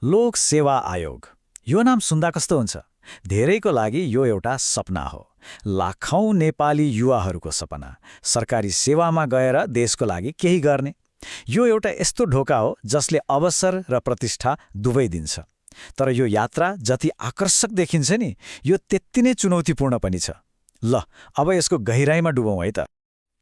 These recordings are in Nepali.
लोक सेवा आयोग, यो नाम सुन्दा कस्तो हुन्छ? धेरैको लागि यो एउटा सपना हो। लाखौं नेपाली युवाहरूको सपना, सरकारी सेवामा गएर देशको लागि केही गर्ने। यो एउटा यस्तो ढोका हो जसले अवसर र प्रतिष्ठा दुवै दिन्छ। तर यो यात्रा जति आकर्षक देखिन्छ नि, यो त्यति नै चुनौतीपूर्ण पनि छ। ल, अब यसको गहिराईमा डुबौँ है त।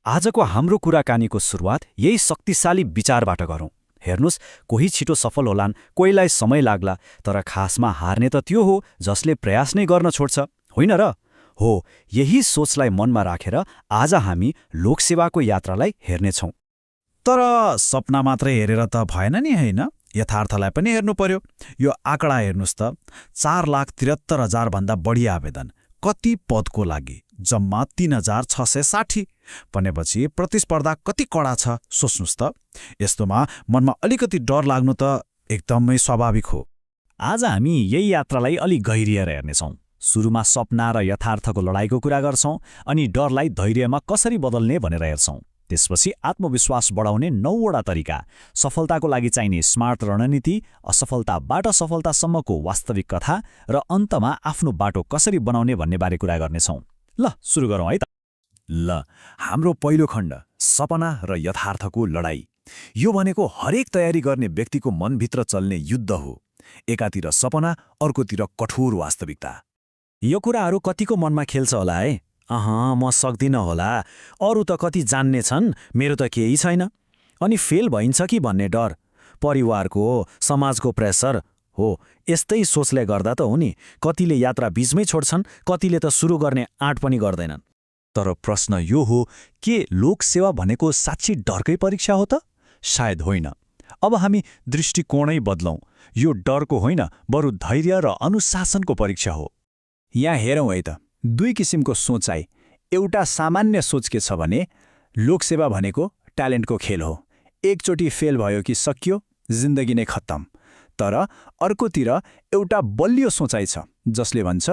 आजको हाम्रो कुराकानीको सुरुवात यही शक्तिशाली विचारबाट गरौँ। हेर्नुस्, कोही छिटो सफल होलान्, कोहीलाई समय लाग्ला, तर खासमा हार्ने त त्यो हो जसले प्रयास नै गर्न छोड्छ, होइन र? हो, यही सोचलाई मनमा राखेर आज हामी लोकसेवाको यात्रालाई हेर्नेछौँ। तर सपना मात्रै हेरेर त भएन नि, होइन? यथार्थलाई पनि हेर्नु पर्यो। यो आँकडा हेर्नुस् त, 4,73,000 भन्दा बढी आवेदन, कति पदको लागि? जम्मा 3,660। भनेपछि प्रतिस्पर्धा कति कडा छ सोच्नुस् त। यस्तोमा मनमा अलिकति डर लाग्नु त एकदमै स्वाभाविक हो। आज हामी यही यात्रालाई अलि गहिरिएर हेर्नेछौँ। सुरुमा सपना र यथार्थको लडाईँको कुरा गर्छौँ, अनि डरलाई धैर्यमा कसरी बदल्ने भनेर हेर्छौँ। त्यसपछि आत्मविश्वास बढाउने 9वटा तरिका, सफलताको लागि चाहिने स्मार्ट रणनीति, असफलताबाट सफलतासम्मको वास्तविक कथा र अन्तमा आफ्नो बाटो कसरी बनाउने भन्ने बारे कुरा गर्नेछौँ। ल, सुरु गरौँ है त। ल, हाम्रो पहिलो खण्ड, सपना र यथार्थको लडाईँ। यो भनेको हरेक तयारी गर्ने व्यक्तिको मनभित्र चल्ने युद्ध हो। एकातिर सपना, अर्कोतिर कठोर वास्तविकता। यो कुराहरू कतिको मनमा खेल्छ होला है? म सक्दिनँ होला, अरू त कति जान्ने छन्, मेरो त केही छैन। अनि फेल भइन्छ कि भन्ने डर, परिवारको, समाजको प्रेसर हो। यस्तै सोचले गर्दा त हो नि, कतिले यात्रा बीचमै छोड्छन्, कतिले त सुरु गर्ने आँट पनि गर्दैनन्। तर प्रश्न यो हो, के लोकसेवा भनेको साँच्चै डरकै परीक्षा हो त? सायद होइन। अब हामी दृष्टिकोणै बदलौँ। यो डरको होइन, बरु धैर्य र अनुशासनको परीक्षा हो। यहाँ हेरौँ है त, दुई किसिमको सोचाइ। एउटा सामान्य सोच के छ भने लोकसेवा भनेको ट्यालेन्टको खेल हो, एकचोटि फेल भयो कि सकियो, जिन्दगी नै खत्तम। तर अर्कोतिर एउटा बलियो सोचाइ छ जसले भन्छ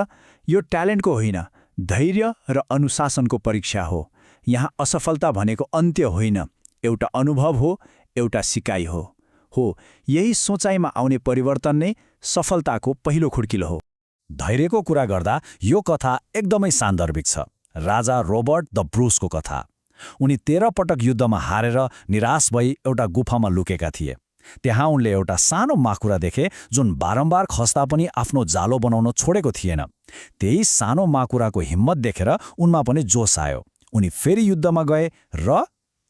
यो ट्यालेन्टको होइन, धैर्य र अनुशासनको परीक्षा हो। यहाँ असफलता भनेको अन्त्य होइन, एउटा अनुभव हो, एउटा सिकाइ हो। यही सोचाइमा आउने परिवर्तन नै सफलताको पहिलो खुड्किलो हो। धैर्यको कुरा गर्दा यो कथा एकदमै सान्दर्भिक छ। राजा रोबर्ट द ब्रुसको कथा। उनी 13 पटक युद्धमा हारेर निराश भई एउटा गुफामा लुकेका थिए। त्यहाँ उनले एउटा सानो माकुरा देखे जुन बारम्बार खस्दा पनि आफ्नो जालो बनाउन छोडेको थिएन। त्यही सानो माकुराको हिम्मत देखेर उनमा पनि जोस आयो। उनी फेरि युद्धमा गए र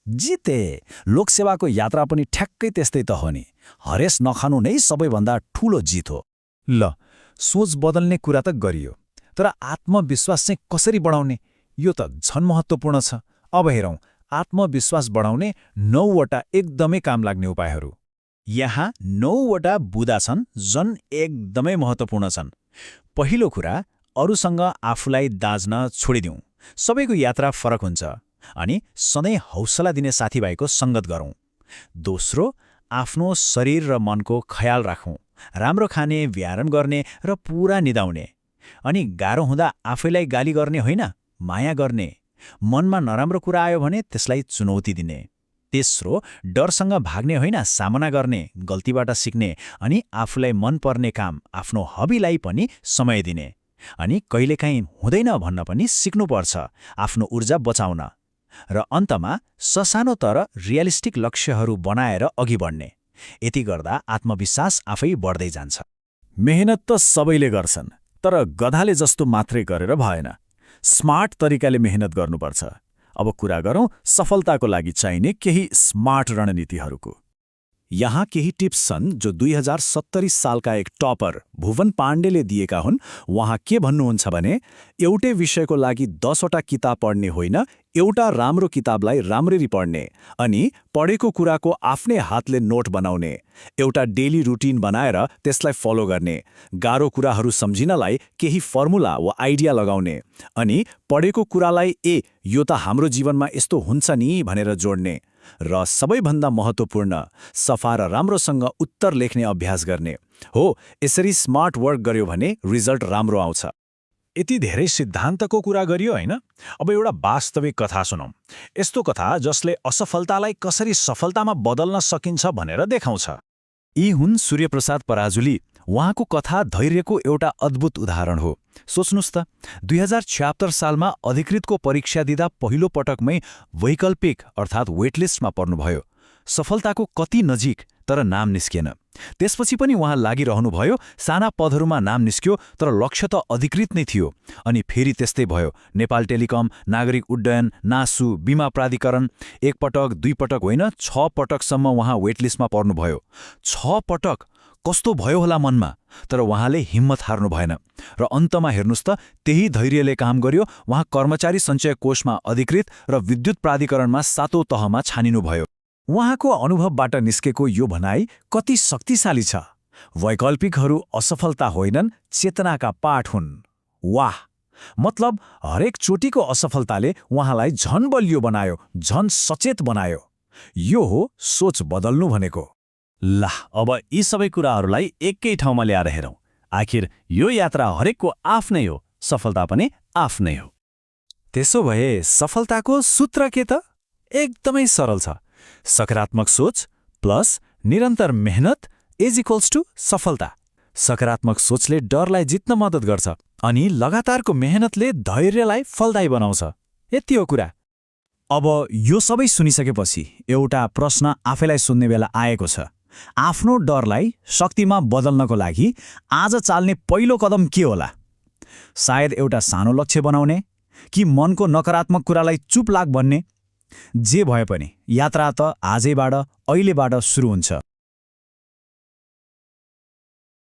जिते। लोकसेवाको यात्रा पनि ठ्याक्कै त्यस्तै त हो नि। हरेस नखानु नै सबैभन्दा ठूलो जित हो। ल, सोच बदल्ने कुरा त गरियो, तर आत्मविश्वास चाहिँ कसरी बढाउने, यो त झन महत्त्वपूर्ण छ। अब हेरौँ, आत्मविश्वास बढाउने 9वटा एकदमै काम लाग्ने उपायहरू। यहाँ 9वटा बुँदा छन् जुन एकदमै महत्त्वपूर्ण छन्। पहिलो कुरा, अरूसँग आफूलाई दाज्न छोडिदिउँ। सबैको यात्रा फरक हुन्छ, अनि सधैँ हौसला दिने साथीभाइको सङ्गत गरौँ। दोस्रो, आफ्नो शरीर र मनको ख्याल राखौँ। राम्रो खाने, व्यायाम गर्ने र पुरा निदाउने। अनि गाह्रो हुँदा आफैलाई गाली गर्ने होइन, माया गर्ने। मनमा नराम्रो कुरा आयो भने त्यसलाई चुनौती दिने। तेस्रो, डरसँग भाग्ने होइन, सामना गर्ने, गल्तीबाट सिक्ने, अनि आफूलाई मनपर्ने काम, आफ्नो हबीलाई पनि समय दिने। अनि कहिलेकाहीँ हुँदैन भन्न पनि सिक्नुपर्छ, आफ्नो ऊर्जा बचाउन। र अन्तमा, ससानो तर रियलिस्टिक लक्ष्यहरू बनाएर अघि बढ्ने। यति गर्दा आत्मविश्वास आफै बढ्दै जान्छ। मेहनत त सबैले गर्छन्, तर गधाले जस्तो मात्रै गरेर भएन। स्मार्ट तरिकाले मेहनत गर्नुपर्छ। अब कुरा गरौँ सफलताको लागि चाहिने केही स्मार्ट रणनीतिहरूको। यहाँ केही टिप्स छन् जो 2070 सालका एक टपर भुवन पाण्डेले दिएका हुन्। उहाँ के भन्नुहुन्छ भने, एउटै विषयको लागि 10वटा किताब पढ्ने होइन, एउटा राम्रो किताबलाई राम्ररी पढ्ने, अनि पढेको कुराको आफ्नै हातले नोट बनाउने, एउटा डेली रुटिन बनाएर त्यसलाई फलो गर्ने, गाह्रो कुराहरू सम्झिनलाई केही फर्मुला वा आइडिया लगाउने, अनि पढेको कुरालाई यो त हाम्रो जीवनमा यस्तो हुन्छ नि भनेर जोड्ने, र सबैभन्दा महत्त्वपूर्ण, सफा र राम्रोसँग उत्तर लेख्ने अभ्यास गर्ने। यसरी स्मार्ट वर्क गर्यो भने रिजल्ट राम्रो आउँछ। यति धेरै सिद्धान्तको कुरा गरियो होइन? अब एउटा वास्तविक कथा सुनौँ। यस्तो कथा जसले असफलतालाई कसरी सफलतामा बदल्न सकिन्छ भनेर देखाउँछ। यी हुन् सूर्यप्रसाद पराजुली, उहाँको कथा धैर्यको एउटा अद्भुत उदाहरण हो। सोच्नुस् त, 2076 सालमा अधिकृतको परीक्षा दिँदा पहिलो पटकमै वैकल्पिक अर्थात् वेटलिस्टमा पर्नुभयो। सफलताको कति नजिक, तर नाम निस्किएन। त्यसपछि पनि उहाँ लागिरहनुभयो, साना पदहरूमा नाम निस्क्यो, तर लक्ष्य त अधिकृत नै थियो। अनि फेरि त्यस्तै भयो। नेपाल टेलिकम, नागरिक उड्डयन, नासु, बीमा प्राधिकरण, एक पटक, 2 पटक होइन, 6 पटकसम्म उहाँ वेटलिस्टमा पर्नुभयो। 6 पटक कस्तो भयो होला मनमा, तर उहाँले हिम्मत हार्नु भएन। र अन्तमा हेर्नुस् त, त्यही धैर्यले काम गर्यो। उहाँ कर्मचारी सञ्चय कोषमा अधिकृत र विद्युत प्राधिकरणमा 7औं तहमा छानिनुभयो। उहाँको अनुभवबाट निस्केको यो भनाइ कति शक्तिशाली छ। वैकल्पिकहरू असफलता होइनन्, चेतनाका पाठ हुन्। वाह! मतलब हरेक चोटिको असफलताले उहाँलाई झन बलियो बनायो, झन सचेत बनायो। यो हो सोच बदल्नु भनेको। ल, अब यी सबै कुराहरूलाई एकै ठाउँमा ल्याएर हेरौँ। आखिर यो यात्रा हरेकको आफ्नै हो, सफलता पनि आफ्नै हो। त्यसो भए सफलताको सूत्र के त? एकदमै सरल छ। सकारात्मक सोच प्लस निरन्तर मेहनत = सफलता। सकारात्मक सोचले डरलाई जित्न मद्दत गर्छ, अनि लगातारको मेहनतले धैर्यलाई फलदायी बनाउँछ। यति हो कुरा। अब यो सबै सुनिसकेपछि एउटा प्रश्न आफैलाई सोध्ने बेला आएको छ। आफ्नो डरलाई शक्तिमा बदल्नको लागि आज चाल्ने पहिलो कदम के होला? सायद एउटा सानो लक्ष्य बनाउने, कि मनको नकारात्मक कुरालाई चुप लाग भन्ने? जे भए पनि यात्रा त आजैबाट, अहिलेबाट सुरु हुन्छ।